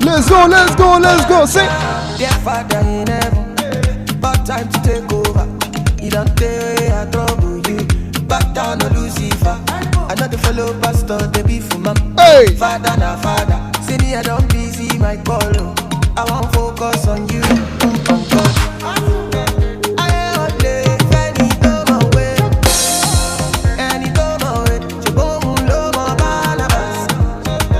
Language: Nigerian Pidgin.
Let's go, sing. Dear Father in heaven, about time to take over. You don't take I trouble you. Back down to Lucifer. I know the fellow pastor, they be for mom. Hey. Father na father. See me, I don't busy my call. I want for